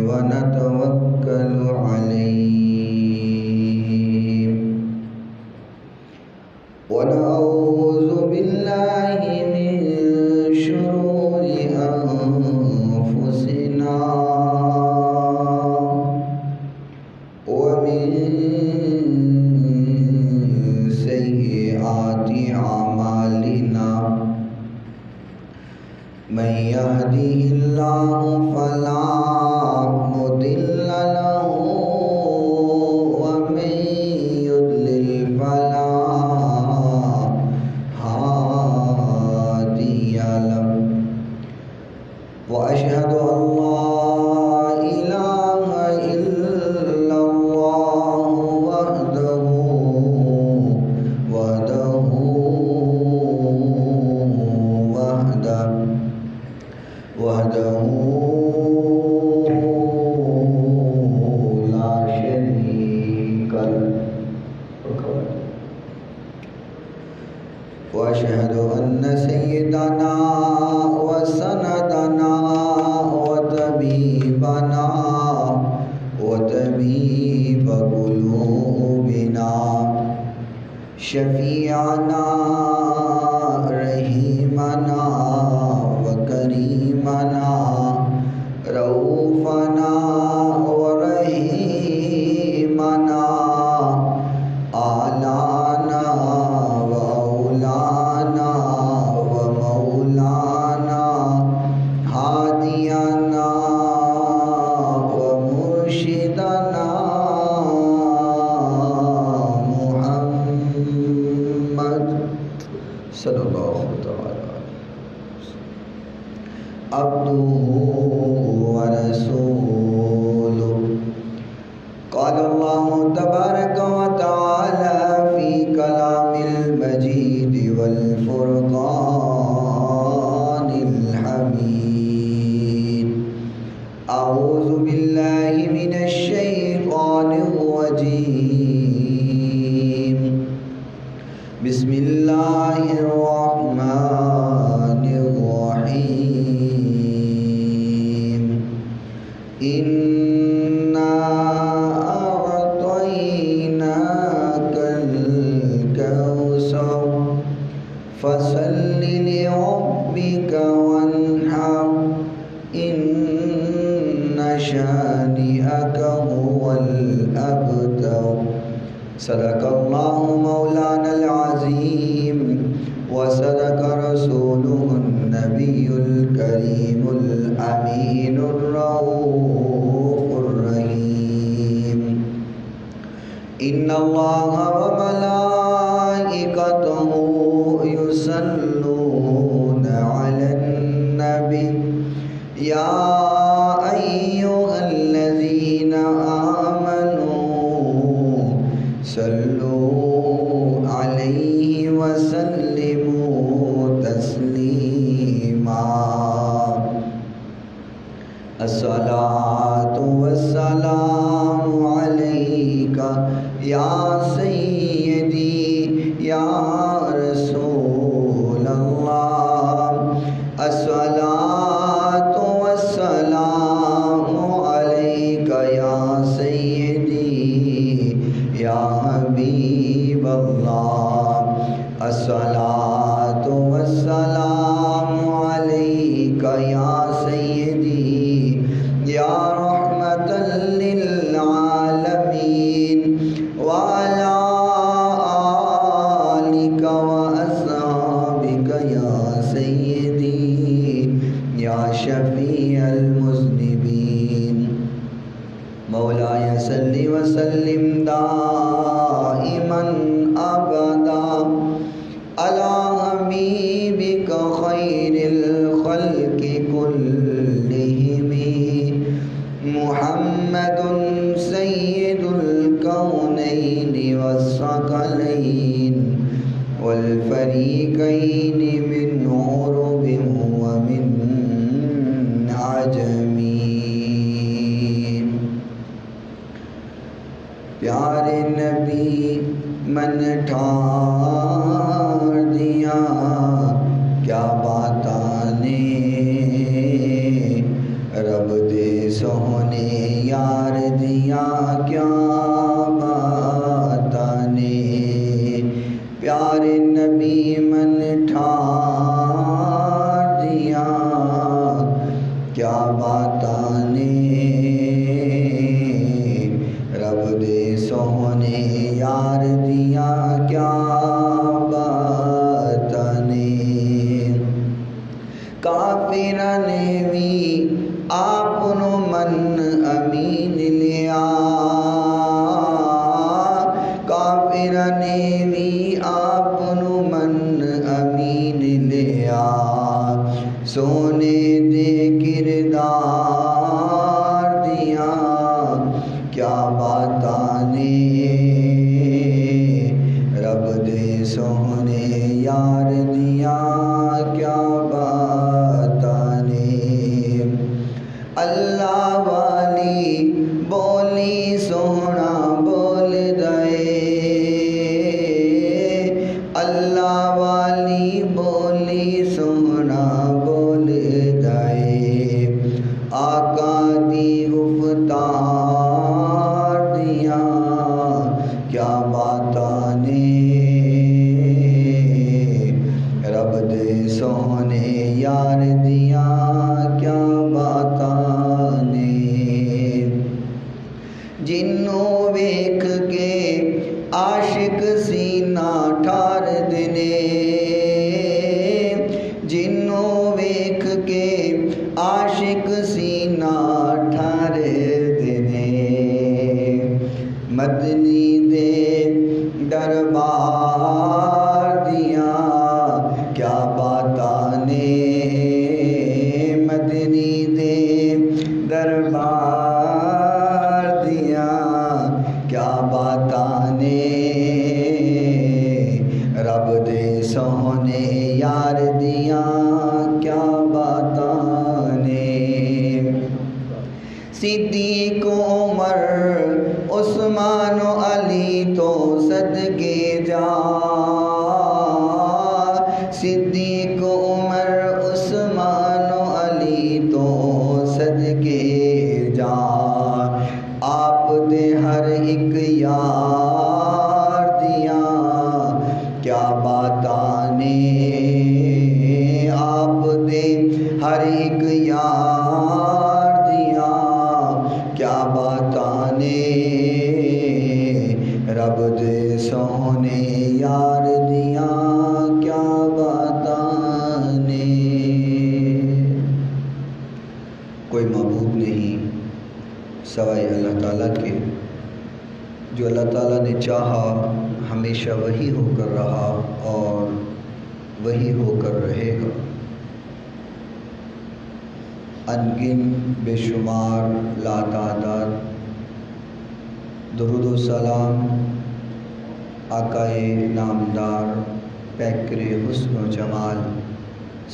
ونتوكل عليه ونعوذ بالله من شرور أنفسنا ومن سيئات أعمالنا من يهده الله فلا مضل له ومن يضلل فلا هادي له وأشهد أن لا إله إلا الله وحده لا شريك له وأشهد أن سيدنا وسندنا وطبيبنا وطبيب قلوبنا شفيعنا رحيمنا وكريمنا رؤوفنا ورحيمنا آلانا وأولانا ومولانا هادينا ومرشدنا محمد صلی اللہ تعالی عبده ورسوله قال الله تبارك وتعالى في كلام المجيد والفرقان الحميد أعوذ بالله من الشيطان الرجيم بسم الله الرحمن الرحيم إنا أعطيناك الكوثر فصل لربك وانحر إن شانئك هو الأبتر صدق الله مولانا العظيم وصدق رسوله النبي الكريم الأمين الرؤوف الرحيم إن الله وملائكته يصلون على النبي يا أيها الذين آمنوا صلوا عليه وسلموا تسليما الصلاة والسلام عليك يا سيدي يا رسول الله الصلاة والسلام عليك يا سيدي يا حبيب الله الصلاة والسلام عليك يا سيدي يا رحمة للعالمين وعلى آلك وأصحابك يا سيدي يا شفيع المذنبين مولاي صل وسلم دائما أبدا على حبيبك خير الخلق كلهم محمد سيد الكونين والثقلين والفريقين من عرب ومن عجم پیارے نبی من ٹھار دیا کیا باتاں نے سونے یار دیا کیا باتاں نے، پیارے نبی من ٹھار دیا کیا باتاں نے، رب دے سونے یار دیا کیا باتاں نے، کافراں نے بھی آپ نو من امین لیا، کافراں نے بھی آپ نو من امین لیا، سونے دے کردار دیا کیا باتاں نے، رب دے سونے یار دیا کیا باتاں نے، اللہ والی بولی سونا بول دے، اللہ والی بولی سونا بول دے، آقا دی گفتار دیا کیا باتاں نے، رب دے سونے یار دیا کیا باتاں نے، جنوں ویکھ کے عاشق سینہ ٹھار دینے، جنوں ویکھ کے عاشق سینہ ٹھار دینے، مدنی دے دربار دیا کیا باتاں نے، مدنی دے دربار دیا کیا باتاں نے، رب دے سونے یار دیا کیا باتاں نے، صدیق عمر عثمان و علی تو صدقے جا، صدیق عمر عثمان و علی تو صدقے جا، آپ دے ہر ایک یار دیا کیا باتاں نے، آپ دے ہر ایک یار دیا کیا باتاں نے، رب دے سونے یار دیا کیا باتاں نے، کوئی معبود نہیں سوائے اللہ تعالیٰ کے، جو اللہ تعالیٰ نے چاہا ہمیشہ وہی ہو کر رہا اور وہی ہو کر رہے گا، انگن بے شمار لاتعداد درود و سلام آقائے نامدار پیکر حسن و جمال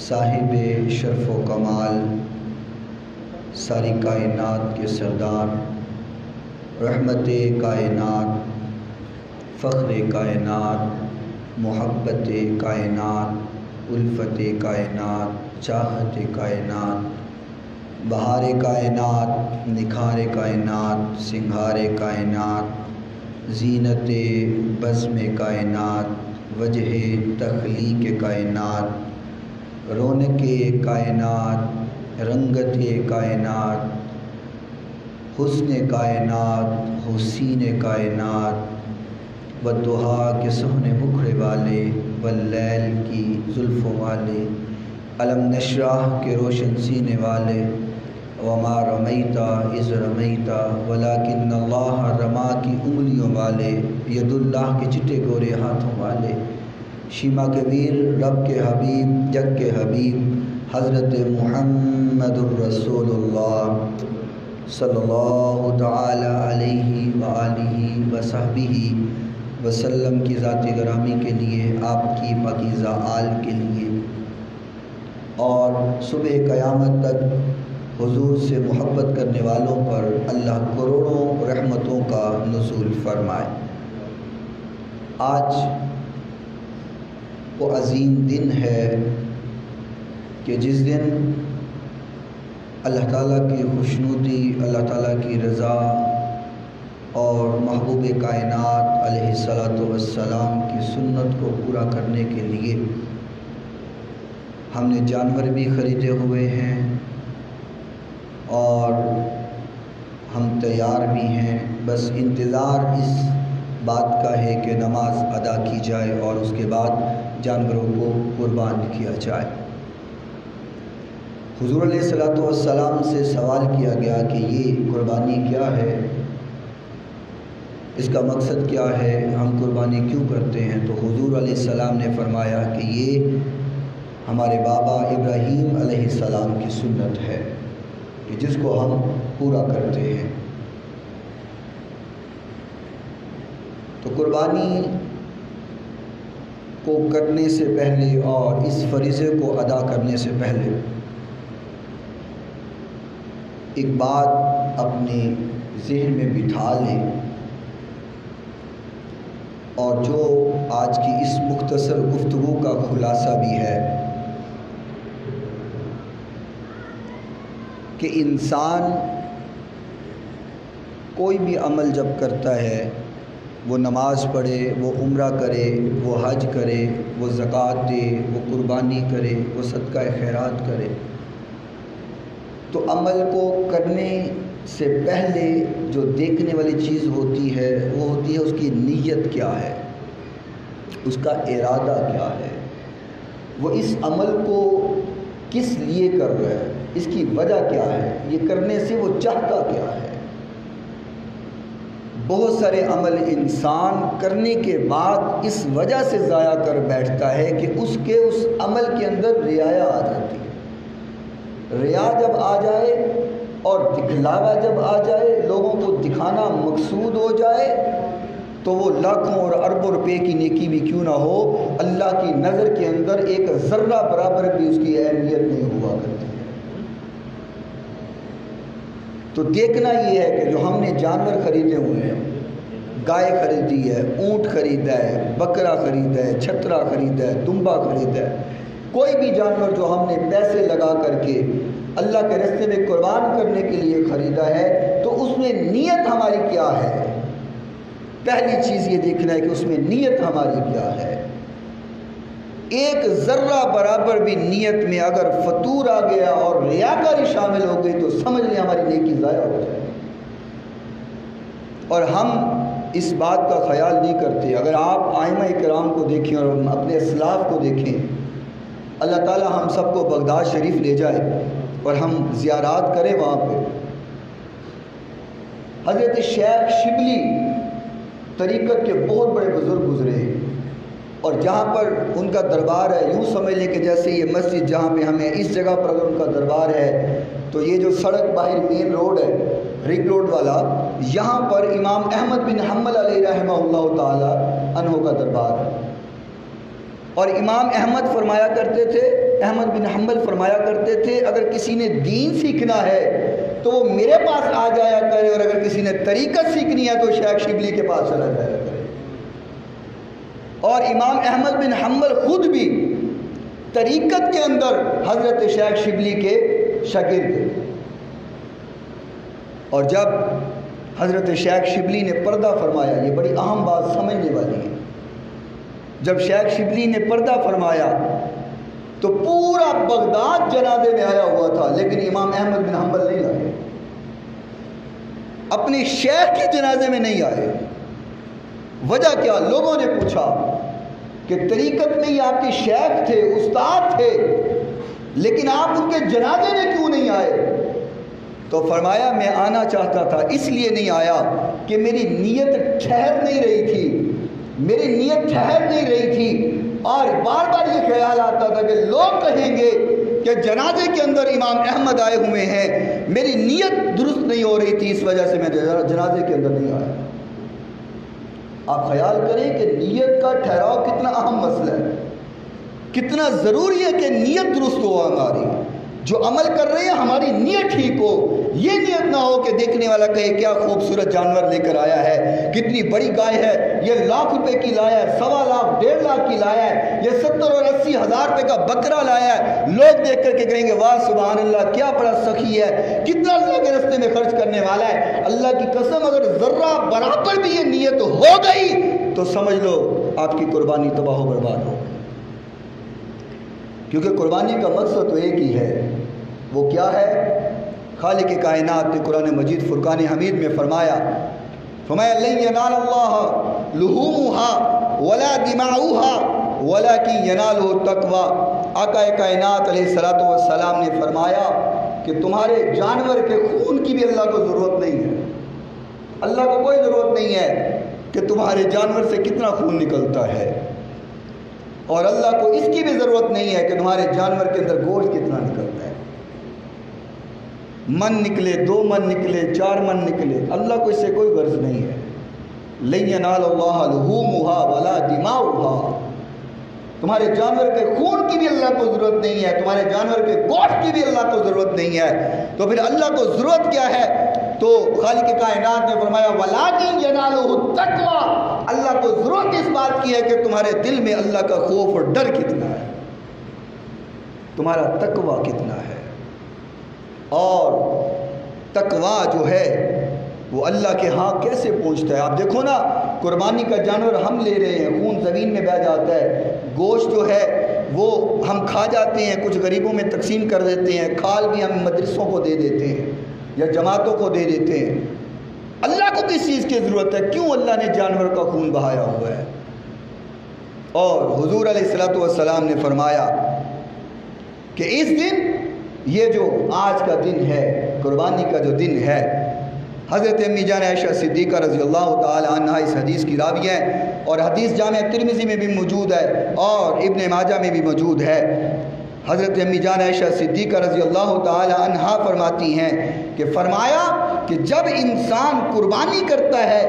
صاحب شرف و کمال ساری کائنات کے سردار رحمت کائنات فخر کائنات محبت کائنات الفت کائنات چاہت کائنات بہار کائنات نکھار کائنات سنگھار کائنات زینت بزم کائنات وجہ تخلیق کائنات رونق کائنات رنگت کائنات حسن کائنات حسین کائنات والضحیٰ کے سہنے مکھڑے والے واللیل کی زلفوں والے علم نشرح کے روشن سینے والے وما رمیتا اذ رمیتا ولکن اللہ رما کی انگلیوں والے ید اللہ کے چٹے گورے ہاتھوں والے شیما کے ویر رب کے حبیب جگ کے حبیب حضرت محمد الرسول اللہ صلی اللہ تعالی علیہ وآلہ وصحبہ وسلم کی ذات گرامی کے لیے، آپ کی پاکیزہ آل کے لیے اور صبح قیامت تک حضور سے محبت کرنے والوں پر اللہ کروڑوں رحمتوں کا نزول فرمائے۔ آج وہ عظیم دن ہے کہ جس دن اللہ تعالیٰ کی خوشنودی، اللہ تعالیٰ کی رضا اور محبوب کائنات علیہ الصلاۃ والسلام کی سنت کو پورا کرنے کے لیے ہم نے جانور بھی خریدے ہوئے ہیں اور ہم تیار بھی ہیں، بس انتظار اس بات کا ہے کہ نماز ادا کی جائے اور اس کے بعد جانوروں کو قربان کیا جائے۔ حضور علیہ الصلاۃ والسلام سے سوال کیا گیا کہ یہ قربانی کیا ہے، اس کا مقصد کیا ہے، ہم قربانی کیوں کرتے ہیں؟ تو حضور علیہ السلام نے فرمایا کہ یہ ہمارے بابا ابراہیم علیہ السلام کی سنت ہے کہ جس کو ہم پورا کرتے ہیں۔ تو قربانی کو کرنے سے پہلے اور اس فریضے کو ادا کرنے سے پہلے ایک بات اپنے ذہن میں بٹھا لیں، اور جو آج کی اس مختصر گفتگو کا خلاصہ بھی ہے کہ انسان کوئی بھی عمل جب کرتا ہے، وہ نماز پڑھے، وہ عمرہ کرے، وہ حج کرے، وہ زکوٰۃ دے، وہ قربانی کرے، وہ صدقہ خیرات کرے، تو عمل کو کرنے سے پہلے جو دیکھنے والی چیز ہوتی ہے وہ ہوتی ہے اس کی نیت کیا ہے، اس کا ارادہ کیا ہے، وہ اس عمل کو کس لیے کر رہا ہے، اس کی وجہ کیا ہے، یہ کرنے سے وہ چاہتا کیا ہے۔ بہت سارے عمل انسان کرنے کے بعد اس وجہ سے ضائع کر بیٹھتا ہے کہ اس عمل کے اندر ریا آ جاتی ہے۔ ریا جب آ جائے اور دکھلاوا جب آ جائے، لوگوں کو دکھانا مقصود ہو جائے، تو وہ لاکھوں اور اربوں روپے کی نیکی بھی کیوں نہ ہو، اللہ کی نظر کے اندر ایک ذرہ برابر بھی اس کی اہمیت نہیں ہوا کرتی ہے۔ تو دیکھنا یہ ہے کہ جو ہم نے جانور خریدے ہوئے ہیں، گائے خریدی ہے، اونٹ خریدا ہے، بکرا خریدا ہے، چھترا خریدا ہے، دمبا خریدا ہے، کوئی بھی جانور جو ہم نے پیسے لگا کر کے اللہ کے راستے میں قربان کرنے کے لیے خریدا ہے، تو اس میں نیت ہماری کیا ہے؟ پہلی چیز یہ دیکھنا ہے کہ اس میں نیت ہماری کیا ہے۔ ایک ذرہ برابر بھی نیت میں اگر فتور آ گیا اور ریاکاری شامل ہو گئی تو سمجھ لیں ہماری نیکی ضائع ہو جائے۔ اور ہم اس بات کا خیال نہیں کرتے۔ اگر آپ ائمہ کرام کو دیکھیں اور اپنے اسلاف کو دیکھیں، اللہ تعالی ہم سب کو بغداد شریف لے جائے اور ہم زیارات کریں وہاں پہ۔ حضرت شیخ شبلی طریقت کے بہت بڑے بزرگ گزرے ہیں، اور جہاں پر ان کا دربار ہے، یوں سمجھ لیں کہ جیسے یہ مسجد جہاں پہ ہمیں اس جگہ پر اگر ان کا دربار ہے تو یہ جو سڑک باہر مین روڈ ہے، رنگ روڈ والا، یہاں پر امام احمد بن حنبل علیہ رحمہ اللہ تعالی عنہ کا دربار ہے۔ اور امام احمد فرمایا کرتے تھے، احمد بن حنبل فرمایا کرتے تھے، اگر کسی نے دین سیکھنا ہے تو وہ میرے پاس آ جایا کرے، اور اگر کسی نے طریقت سیکھنی ہے تو شیخ شبلی کے پاس چلا جایا کرے۔ اور امام احمد بن حنبل خود بھی طریقت کے اندر حضرت شیخ شبلی کے شاگرد تھے۔ اور جب حضرت شیخ شبلی نے پردہ فرمایا، یہ بڑی اہم بات سمجھنے والی ہے، جب شیخ شبلی نے پردہ فرمایا تو پورا بغداد جنازے میں آیا ہوا تھا، لیکن امام احمد بن حنبل نہیں آئے، اپنے شیخ کے جنازے میں نہیں آئے۔ وجہ کیا؟ لوگوں نے پوچھا کہ طریقت میں یہ آپ کے شیخ تھے، استاد تھے، لیکن آپ ان کے جنازے میں کیوں نہیں آئے؟ تو فرمایا میں آنا چاہتا تھا، اس لیے نہیں آیا کہ میری نیت ٹھہر نہیں رہی تھی، میری نیت ٹھہر نہیں رہی تھی، اور بار بار یہ خیال آتا تھا کہ لوگ کہیں گے کہ جنازے کے اندر امام احمد آئے ہوئے ہیں، میری نیت درست نہیں ہو رہی تھی، اس وجہ سے میں جنازے کے اندر نہیں آیا۔ آپ خیال کریں کہ نیت کا ٹھہراؤ کتنا اہم مسئلہ ہے، کتنا ضروری ہے کہ نیت درست ہو ہماری، جو عمل کر رہے ہیں ہماری نیت ٹھیک ہو، یہ نیت نہ ہو کہ دیکھنے والا کہے کیا خوبصورت جانور لے کر آیا ہے، کتنی بڑی گائے ہے، یہ لاکھ روپے کی لایا ہے، 1.25 لاکھ 1.5 لاکھ کی لایا ہے، یہ 70 اور 80 ہزار روپے کا بکرا لایا ہے۔ لوگ دیکھ کر کے کہیں گے واہ سبحان اللہ، کیا بڑا سخی ہے، کتنا اللہ کے راستے میں خرچ کرنے والا ہے۔ اللہ کی قسم اگر ذرہ برابر بھی یہ نیت ہو گئی تو سمجھ لو آپ کی قربانی تباہ و برباد ہو، کیونکہ قربانی کا مقصد تو ایک ہی ہے۔ وہ کیا ہے؟ خالق کائنات نے قرآن مجید فرقان حمید میں فرمایا لن ینال اللہ لحومها ولا دماؤها ولکن ینالہ التقوی۔ آقا کائنات علیہ الصلوۃ والسلام نے فرمایا کہ تمہارے جانور کے خون کی بھی اللہ کو ضرورت نہیں ہے۔ اللہ کو کوئی ضرورت نہیں ہے کہ تمہارے جانور سے کتنا خون نکلتا ہے، اور اللہ کو اس کی بھی ضرورت نہیں ہے کہ تمہارے جانور کے اندر گوشت کتنا نکلتا ہے، من نکلے، 2 من نکلے، 4 من نکلے، اللہ کو اس سے کوئی غرض نہیں ہے۔ لن ینال اللہ لحومها ولا دماؤها۔ تمہارے جانور کے خون کی بھی اللہ کو ضرورت نہیں ہے، تمہارے جانور کے گوشت کی بھی اللہ کو ضرورت نہیں ہے، تو پھر اللہ کو ضرورت کیا ہے؟ تو خالق کائنات نے فرمایا وَلَٰكِن يَنَالُهُ التَّقْوَىٰ۔ اللہ کو ضرورت اس بات کی ہے کہ تمہارے دل میں اللہ کا خوف اور ڈر کتنا ہے، تمہارا تقویٰ کتنا ہے۔ اور تقویٰ جو ہے وہ اللہ کے ہاں کیسے پہنچتا ہے؟ آپ دیکھو نا، قربانی کا جانور ہم لے رہے ہیں، خون زمین میں بہہ جاتا ہے، گوشت جو ہے وہ ہم کھا جاتے ہیں، کچھ غریبوں میں تقسیم کر دیتے ہیں، کھال بھی ہم مدرسوں کو دے دیتے ہیں یا جماعتوں کو دے دیتے ہیں۔ اللہ کو کس چیز کی ضرورت ہے؟ کیوں اللہ نے جانور کا خون بہایا ہوا ہے؟ اور حضور علیہ الصلوۃ والسلام نے فرمایا کہ اس دن، یہ جو آج کا دن ہے، قربانی کا جو دن ہے، حضرت امی جان عائشہ صدیقہ رضی اللہ تعالی عنہ اس حدیث کی راوی ہیں، اور حدیث جامع ترمذی میں بھی موجود ہے اور ابن ماجہ میں بھی موجود ہے۔ حضرت امی جان عائشہ صدیقہ رضی اللہ تعالی عنہ فرماتی ہیں کہ فرمایا کہ جب انسان قربانی کرتا ہے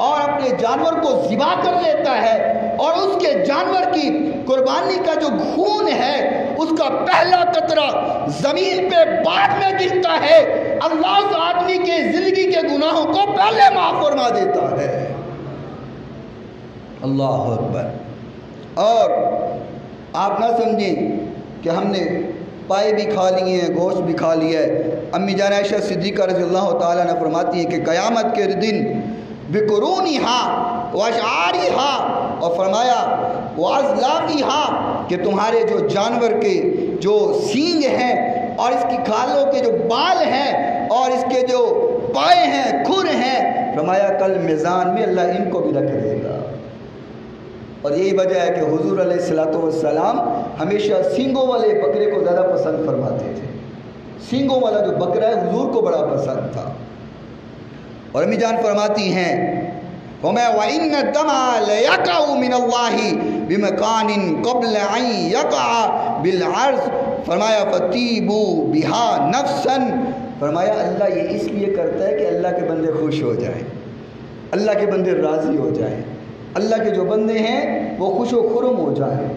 اور اپنے جانور کو ذبح کر لیتا ہے، اور اس کے جانور کی قربانی کا جو خون ہے اس کا پہلا قطرہ زمین پہ بعد میں گرتا ہے، اللہ اس آدمی کے زندگی کے گناہوں کو پہلے معاف فرما دیتا ہے۔ اللہ اکبر۔ اور آپ نہ سمجھیں کہ ہم نے پائے بھی کھا لیے ہیں، گوشت بھی کھا لیا ہے۔ امی جان عائشہ صدیقہ رضی اللہ تعالیٰ نے فرماتی ہیں کہ قیامت کے دن بِقُرُونِهَا وَأَشْعَارِهَا، اور فرمایا وَأَزْلَافِهَا، کہ تمہارے جو جانور کے جو سینگ ہیں اور اس کی کھالوں کے جو بال ہیں اور اس کے جو پائے ہیں، کھر ہیں، فرمایا کل میزان میں اللہ ان کو بھی رکھ دے گا۔ اور یہی وجہ ہے کہ حضور علیہ الصلوۃ والسلام ہمیشہ سینگوں والے بکرے کو زیادہ پسند فرماتے تھے۔ سینگوں والا جو بکرا ہے حضور کو بڑا پسند تھا۔ اور امی جان فرماتی ہیں وَإِنَّ الدَّمَ لَيَقَعُ مِنَ اللَّهِ بِمَكَانٍ قَبْلَ أَن يَقَعَ بِالْعَرْضِ، فرمایا فَطِيبُوا بِهَا نَفْسًا، فرمایا اللہ یہ اس لیے کرتا ہے کہ اللہ کے بندے خوش ہو جائیں، اللہ کے بندے راضی ہو جائیں، اللہ کے جو بندے ہیں وہ خوش و خرم ہو جائیں،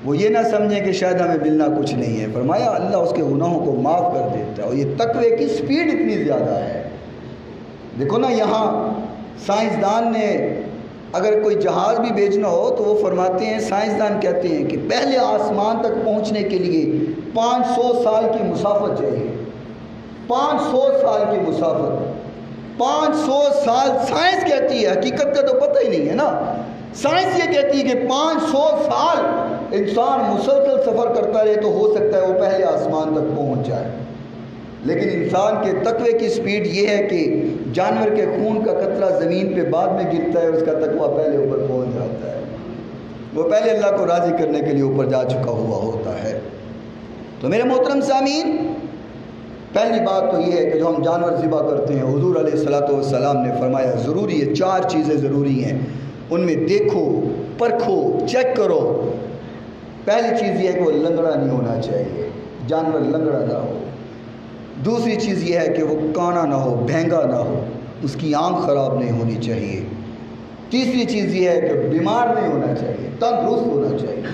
وہ یہ نہ سمجھیں کہ شاید ہمیں ملنا کچھ نہیں ہے۔ فرمایا اللہ اس کے گناہوں کو معاف کر دیتا ہے، اور یہ تقوی کی سپیڈ اتنی زیادہ ہے۔ دیکھو نا، یہاں سائنسدان نے اگر کوئی جہاز بھی بھیجنا ہو تو وہ فرماتے ہیں، سائنسدان کہتے ہیں کہ پہلے آسمان تک پہنچنے کے لیے 500 سال کی مسافت چاہیے۔ 500 سال کی مسافت، 500 سال سائنس کہتی ہے، حقیقت کا تو پتہ ہی نہیں ہے نا۔ سائنس یہ کہتی ہے کہ 500 سال انسان مسلسل سفر کرتا رہے تو ہو سکتا ہے وہ پہلے آسمان تک پہنچ جائے، لیکن انسان کے تقوی کی سپیڈ یہ ہے کہ جانور کے خون کا قطرہ زمین پہ بعد میں گرتا ہے، اس کا تقوی پہلے اوپر پہنچ جاتا ہے، وہ پہلے اللہ کو راضی کرنے کے لیے اوپر جا چکا ہوا ہوتا ہے۔ تو میرے محترم سامعین، پہلی بات تو یہ ہے کہ جو ہم جانور ذبح کرتے ہیں، حضور علیہ الصلوۃ والسلام نے فرمایا ضروری ہے، 4 چیزیں ضروری ہیں، ان میں دیکھو، پرکھو، چیک کرو۔ پہلی چیز یہ ہے کہ وہ لنگڑا نہیں ہونا چاہیے، جانور لنگڑا نہ ہو۔ دوسری چیز یہ ہے کہ وہ کانا نہ ہو، بھینگا نہ ہو، اس کی آنکھ خراب نہیں ہونی چاہیے۔ تیسری چیز یہ ہے کہ بیمار نہیں ہونا چاہیے، تندرست ہونا چاہیے۔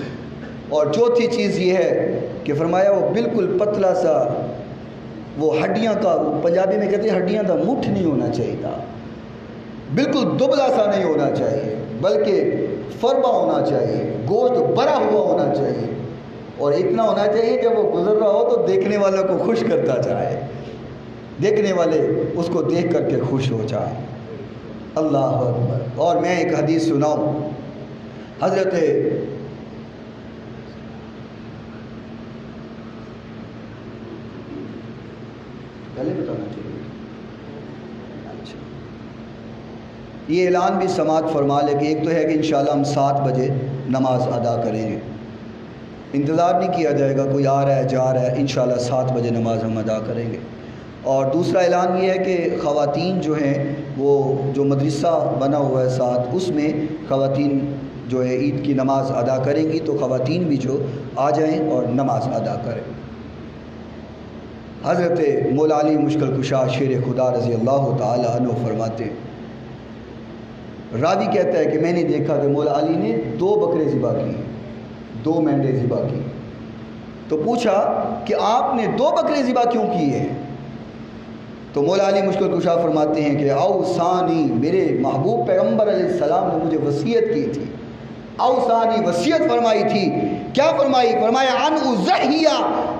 اور چوتھی چیز یہ ہے کہ فرمایا وہ بالکل پتلا سا وہ ہڈیاں کا، پنجابی میں کہتے ہیں ہڈیاں کا مٹھ نہیں ہونا چاہیے تھا، بالکل دبلا سا نہیں ہونا چاہیے، بلکہ فربا ہونا چاہیے، گوشت بھرا ہوا ہونا چاہیے، اور اتنا ہونا چاہیے جب وہ گزر رہا ہو تو دیکھنے والوں کو خوش کرتا جائے، دیکھنے والے اس کو دیکھ کر کے خوش ہو جائیں۔ اللہ اکبر۔ اور میں ایک حدیث سناؤں، حضرت پہلے بتانا چاہیے، اچھا یہ اعلان بھی سماعت فرما لے کہ ایک تو ہے کہ انشاءاللہ ہم 7 بجے نماز ادا کریں گے، انتظار نہیں کیا جائے گا کوئی آ رہا ہے جا رہا ہے، انشاءاللہ 7 بجے نماز ہم ادا کریں گے۔ اور دوسرا اعلان یہ ہے کہ خواتین جو ہیں وہ جو مدرسہ بنا ہوا ہے ساتھ، اس میں خواتین جو ہے عید کی نماز ادا کریں گی، تو خواتین بھی جو آ جائیں اور نماز ادا کریں۔ حضرت مولا علی مشکل کشا شیر خدا رضی اللہ تعالی عنہ فرماتے ہیں، راوی کہتا ہے کہ میں نے دیکھا کہ مولا علی نے 2 بکرے ذبح کی، 2 مینڈے ذبح کی، تو پوچھا کہ آپ نے 2 بکرے ذبح کیوں کیے ہیں؟ تو مولا علی مشکل کشا فرماتے ہیں کہ اوصانی، میرے محبوب پیغمبر علیہ السلام نے مجھے وصیت کی تھی، اوصانی وصیت فرمائی تھی، کیا فرمائی؟ فرمایا ان اضحیہ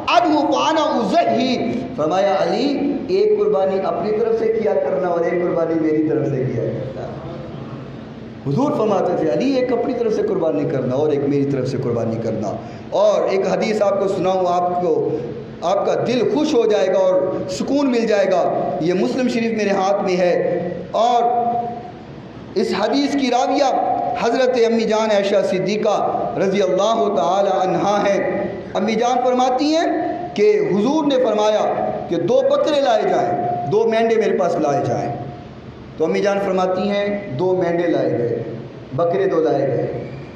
عنہ فانا اضحی، فرمایا علی ایک قربانی اپنی طرف سے کیا کرنا اور ایک قربانی میری طرف سے کیا کرنا۔ حضور فرماتے تھے علی ایک اپنی طرف سے قربانی کرنا اور ایک میری طرف سے قربانی کرنا۔ اور ایک حدیث آپ کو سناؤں، آپ کا دل خوش ہو جائے گا اور سکون مل جائے گا، یہ مسلم شریف میرے ہاتھ میں ہے، اور اس حدیث کی راویہ حضرت امی جان عائشہ صدیقہ رضی اللہ تعالی عنہا ہیں۔ امی جان فرماتی ہیں کہ حضور نے فرمایا کہ 2 بکرے لائے جائیں، 2 مینڈے میرے پاس لائے جائیں، تو امی جان فرماتی ہیں 2 مینڈے لائے گئے، بکرے 2 لائے گئے،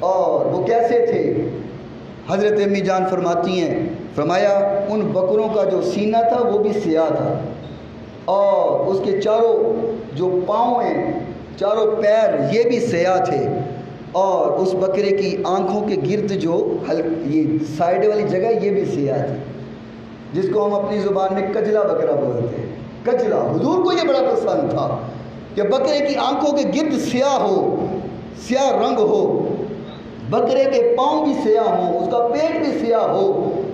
اور وہ کیسے تھے؟ حضرت امی جان فرماتی ہیں، فرمایا ان بکروں کا جو سینہ تھا وہ بھی سیاہ تھا، اور اس کے چاروں جو پاؤں ہیں، چاروں پیر یہ بھی سیاہ تھے، اور اس بکرے کی آنکھوں کے گرد جو یہ سائیڈ والی جگہ یہ بھی سیاہ تھی، جس کو ہم اپنی زبان میں کجلا بکرا بولتے ہیں، کجلا۔ حضور کو یہ بڑا پسند تھا کہ بکرے کی آنکھوں کے گرد سیاہ ہو، سیاہ رنگ ہو، بکرے کے پاؤں بھی سیاہ ہوں، اس کا پیٹ بھی سیاہ ہو،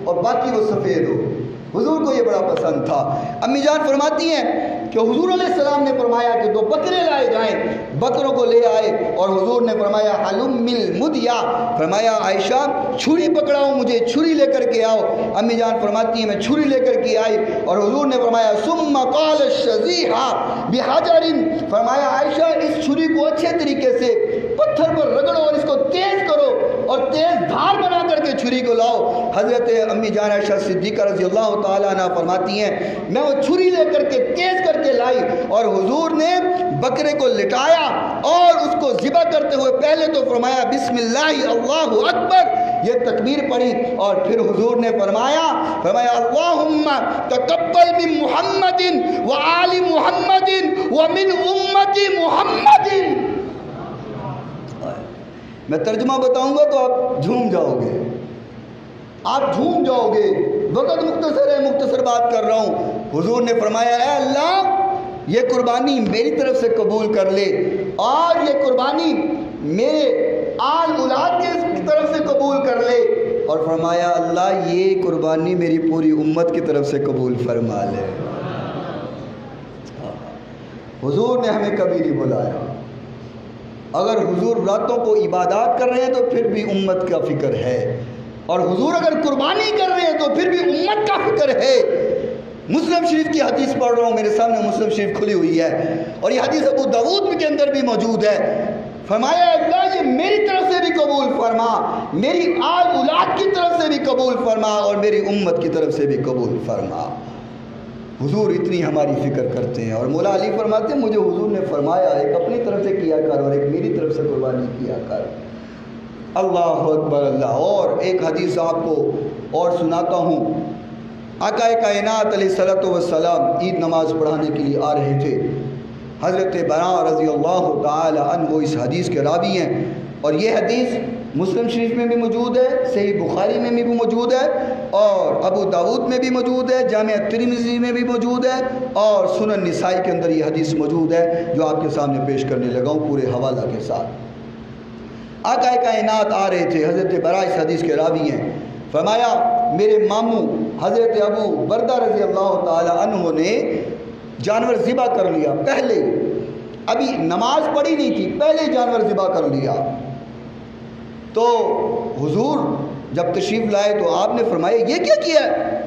اور باقی وہ سفید ہو۔ حضور کو یہ بڑا پسند تھا۔ امی جان فرماتی ہیں کہ حضور علیہ السلام نے فرمایا کہ 2 بکرے لائے جائیں، بکروں کو لے آئے، اور حضور نے فرمایا حلم المدیا، فرمایا عائشہ چھری پکڑاؤ، مجھے چھری لے کر کے آؤ۔ امی جان فرماتی ہیں میں چھری لے کر کے آئی، اور حضور نے فرمایا ثم قال الشذیحہ بحجر، فرمایا عائشہ اس چھری کو اچھے طریقے سے پتھر پر رگڑو اور اس کو تیز کرو، اور تیز دھار بنا کر کے چھری کو لاؤ۔ حضرت امی جان عائشہ صدیقہ رضی اللہ تعالیٰ عنہ فرماتی ہیں میں وہ چھری لے کر کے تیز کر کے لائی، اور حضور نے بکرے کو لٹایا اور اس کو ذبح کرتے ہوئے پہلے تو فرمایا بسم اللہ اللہ اکبر، یہ تکبیر پڑھی، اور پھر حضور نے فرمایا اللہم تقبل من محمد وآل محمد ومن امت محمد۔ میں ترجمہ بتاؤں گا تو آپ جھوم جاؤ گے، آپ جھوم جاؤ گے، وقت مختصر ہے، مختصر بات کر رہا ہوں۔ حضور نے فرمایا اے اللہ یہ قربانی میری طرف سے قبول کر لے، اور یہ قربانی میرے آل اولاد کی طرف سے قبول کر لے، اور فرمایا اللہ یہ قربانی میری پوری امت کی طرف سے قبول فرما لے۔ حضور نے ہمیں کبھی نہیں بلایا، اگر حضور راتوں کو عبادات کر رہے ہیں تو پھر بھی امت کا فکر ہے، اور حضور اگر قربانی کر رہے ہیں تو پھر بھی امت کا فکر ہے۔ مسلم شریف کی حدیث پڑھ رہا ہوں، میرے سامنے مسلم شریف کھلی ہوئی ہے، اور یہ حدیث ابو داؤد کے اندر بھی موجود ہے۔ فرمایا اللہ یہ میری طرف سے بھی قبول فرما، میری آل اولاد کی طرف سے بھی قبول فرما، اور میری امت کی طرف سے بھی قبول فرما۔ حضور اتنی ہماری فکر کرتے ہیں، اور مولا علی فرماتے ہیں مجھے حضور نے فرمایا ایک اپنی طرف سے کیا کر اور ایک میری طرف سے قربانی کیا کر۔ اللہ اکبر اللہ۔ اور ایک حدیث آپ کو اور سناتا ہوں، آقا کائنات علیہ الصلوۃ والسلام عید نماز پڑھانے کے لیے آ رہے تھے، حضرت براء رضی اللہ تعالی عنہ وہ اس حدیث کے راوی ہیں، اور یہ حدیث مسلم شریف میں بھی موجود ہے، صحیح بخاری میں بھی موجود ہے، اور ابو داود میں بھی موجود ہے، جامع ترمذی میں بھی موجود ہے، اور سنن نسائی کے اندر یہ حدیث موجود ہے جو آپ کے سامنے پیش کرنے لگا ہوں پورے حوالہ کے ساتھ۔ آقا کائنات آ رہے تھے، حضرت برا اس حدیث کے راوی ہیں، فرمایا میرے ماموں حضرت ابو بردہ رضی اللہ تعالی عنہ نے جانور ذبح کر لیا، پہلے ابھی نماز پڑھی نہیں تھی، پہلے جانور ذبح کر لیا۔ تو حضور جب تشریف لائے تو آپ نے فرمایا یہ کیا کیا ہے؟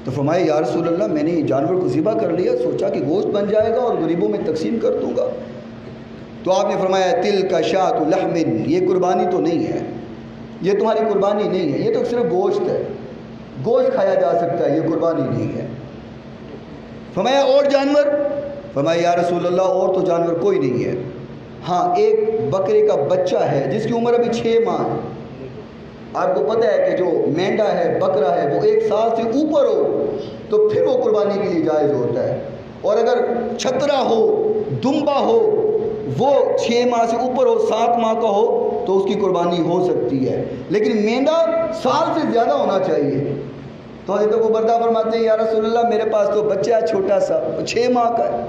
تو فرمایا یا رسول اللہ میں نے جانور کو ذبح کر لیا، سوچا کہ گوشت بن جائے گا اور غریبوں میں تقسیم کر دوں گا۔ تو آپ نے فرمایا تل کا شاۃ لحم، یہ قربانی تو نہیں ہے، یہ تمہاری قربانی نہیں ہے، یہ تو صرف گوشت ہے، گوشت کھایا جا سکتا ہے، یہ قربانی نہیں ہے۔ فرمایا اور جانور؟ فرمایا یا رسول اللہ اور تو جانور کوئی نہیں ہے، ہاں ایک بکرے کا بچہ ہے جس کی عمر ابھی 6 ماہ ہے۔ آپ کو پتہ ہے کہ جو مینڈا ہے، بکرا ہے، وہ 1 سال سے اوپر ہو تو پھر وہ قربانی کے لیے جائز ہوتا ہے، اور اگر چھترا ہو، دمبا ہو، وہ 6 ماہ سے اوپر ہو، 7 ماہ کا ہو تو اس کی قربانی ہو سکتی ہے، لیکن مینڈا سال سے زیادہ ہونا چاہیے۔ تو حضرت ابو بردہ فرماتے ہیں یا رسول اللہ میرے پاس تو بچہ ہے چھوٹا سا، 6 ماہ کا ہے،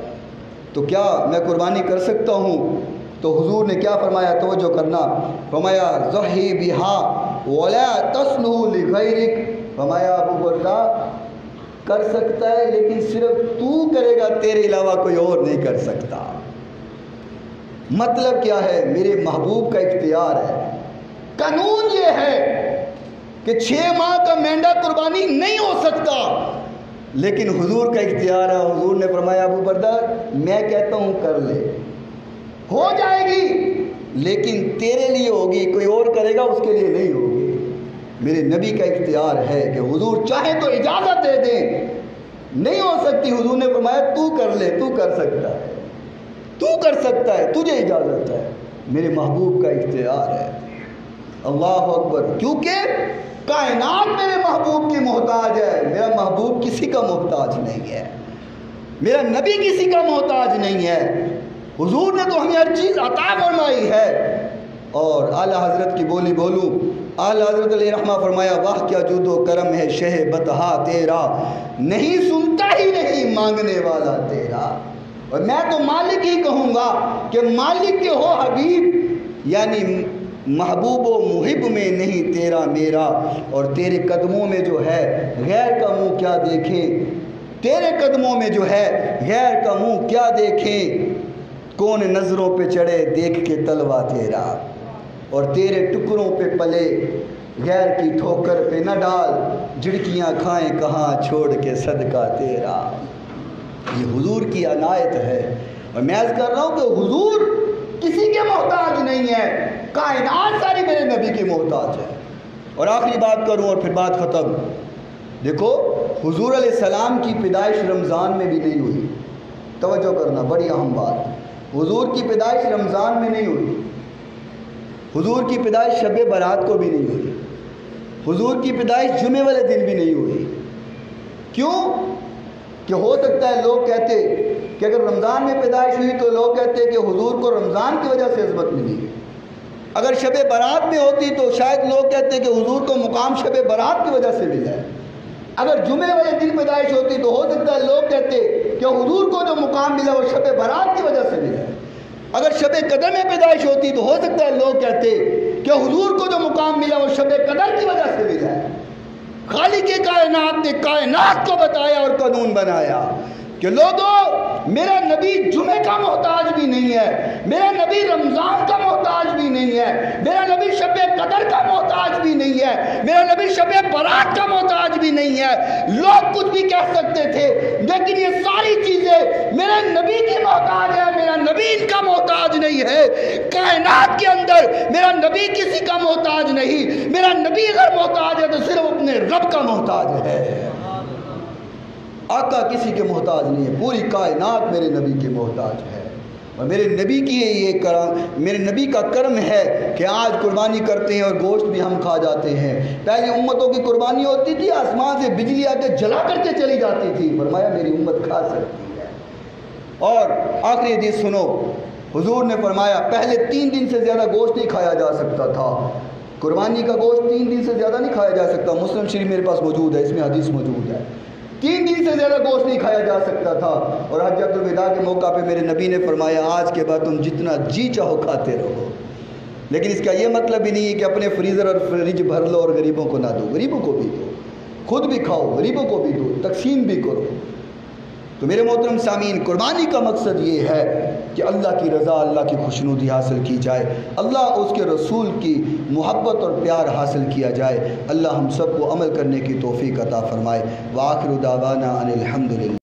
تو کیا میں قربانی کر سکتا ہوں؟ تو حضور نے کیا فرمایا، توجہ کرنا، فرمایا ضحی بہا ولا تصلح لغیرک، فرمایا ابو بردہ کر سکتا ہے لیکن صرف تو کرے گا، تیرے علاوہ کوئی اور نہیں کر سکتا۔ مطلب کیا ہے؟ میرے محبوب کا اختیار ہے۔ قانون یہ ہے کہ 6 ماہ کا مینڈا قربانی نہیں ہو سکتا، لیکن حضور کا اختیار ہے۔ حضور نے فرمایا ابو بردہ میں کہتا ہوں کر لے، ہو جائے گی لیکن تیرے لیے ہوگی، کوئی اور کرے گا اس کے لیے نہیں ہوگی۔ میرے نبی کا اختیار ہے کہ حضور چاہے تو اجازت دے دیں، نہیں ہو سکتی، حضور نے فرمایا تو کر لے، تو کر سکتا ہے، تو کر سکتا ہے، تجھے اجازت ہے۔ میرے محبوب کا اختیار ہے۔ اللہ اکبر، کیونکہ کائنات میرے محبوب کی محتاج ہے، میرا محبوب کسی کا محتاج نہیں ہے، میرا نبی کسی کا محتاج نہیں ہے۔ حضور نے تو ہمیں ہر چیز عطا فرمائی ہے۔ اور اعلیٰ حضرت کی بولی بولوں، اعلیٰ حضرت علیہ رحمہ فرمایا واہ کیا جود و کرم ہے شہ بتہا تیرا، نہیں سنتا ہی نہیں مانگنے والا تیرا۔ اور میں تو مالک ہی کہوں گا کہ مالک کے ہو حبیب، یعنی محبوب و محب میں نہیں تیرا میرا، اور تیرے قدموں میں جو ہے غیر کا منہ کیا دیکھیں، تیرے قدموں میں جو ہے غیر کا منہ کیا دیکھیں، کون نظروں پہ چڑھے دیکھ کے تلوا تیرا، اور تیرے ٹکڑوں پہ پلے غیر کی ٹھوکر پہ نہ ڈال، جھڑکیاں کھائیں کہاں چھوڑ کے صدقہ تیرا۔ یہ حضور کی عنایت ہے، اور میں عرض کر رہا ہوں کہ حضور کسی کے محتاج نہیں ہے، کائنات ساری میرے نبی کی محتاج ہے۔ اور آخری بات کروں اور پھر بات ختم۔ دیکھو حضور علیہ السلام کی پیدائش رمضان میں بھی نہیں ہوئی، توجہ کرنا، بڑی اہم بات، حضور کی پیدائش رمضان میں نہیں ہوئی، حضور کی پیدائش شب برات کو بھی نہیں ہوئی، حضور کی پیدائش جمعے والے دن بھی نہیں ہوئی۔ کیوں؟ کہ ہو سکتا ہے لوگ کہتے کہ اگر رمضان میں پیدائش ہوئی تو لوگ کہتے کہ حضور کو رمضان کی وجہ سے عظمت ملی، اگر شب برات میں ہوتی تو شاید لوگ کہتے کہ حضور کو مقام شب برات کی وجہ سے ملا ہے، اگر جمعے والے دن پیدائش ہوتی تو ہو سکتا ہے لوگ کہتے کہ حضور کو جو مقام ملا وہ شب برات کی وجہ سے ملا ہے، اگر شب قدر میں پیدائش ہوتی تو ہو سکتا ہے لوگ کہتے کہ حضور کو جو مقام ملا وہ شب قدر کی وجہ سے ملا ہے۔ خالق کائنات نے کائنات کو بتایا اور قانون بنایا کہ لوگوں میرا نبی جمعے کا محتاج بھی نہیں ہے، میرا نبی رمضان کا محتاج بھی نہیں ہے، میرا نبی شب قدر کا محتاج بھی نہیں ہے، میرا نبی شب برات کا محتاج بھی نہیں ہے۔ لوگ کچھ بھی کہہ سکتے تھے لیکن یہ ساری چیزیں میرے نبی کی محتاج ہے، میرا نبی ان کا محتاج نہیں ہے۔ کائنات کے اندر میرا نبی کسی کا محتاج نہیں، میرا نبی اگر محتاج ہے تو صرف اپنے رب کا محتاج ہے، آقا کسی کے محتاج نہیں ہے، پوری کائنات میرے نبی کے محتاج ہے۔ اور میرے نبی کی یہ کرم، میرے نبی کا کرم ہے کہ آج قربانی کرتے ہیں اور گوشت بھی ہم کھا جاتے ہیں۔ پہلے امتوں کی قربانی ہوتی تھی، آسمان سے بجلی آ کے جلا کر کے چلی جاتی تھی، فرمایا میری امت کھا سکتی ہے۔ اور آخری حدیث سنو، حضور نے فرمایا پہلے 3 دن سے زیادہ گوشت نہیں کھایا جا سکتا تھا، قربانی کا گوشت 3 دن سے زیادہ نہیں کھایا جا سکتا. مسلم شریف میرے پاس موجود ہے, اس میں حدیث موجود ہے. 3 دن سے زیادہ گوشت نہیں کھایا جا سکتا تھا. اور حجۃ الوداع کے موقع پہ میرے نبی نے فرمایا آج کے بعد تم جتنا جی چاہو کھاتے رہو, لیکن اس کا یہ مطلب بھی نہیں ہے کہ اپنے فریزر اور فریج بھر لو اور غریبوں کو نہ دو. غریبوں کو بھی دو, خود بھی کھاؤ, غریبوں کو بھی دو, تقسیم بھی کرو. تو میرے محترم سامعین, قربانی کا مقصد یہ ہے کہ اللہ کی رضا, اللہ کی خوشنودی حاصل کی جائے, اللہ اس کے رسول کی محبت اور پیار حاصل کیا جائے. اللہ ہم سب کو عمل کرنے کی توفیق عطا فرمائے. وآخر دعوانا ان الحمدللہ.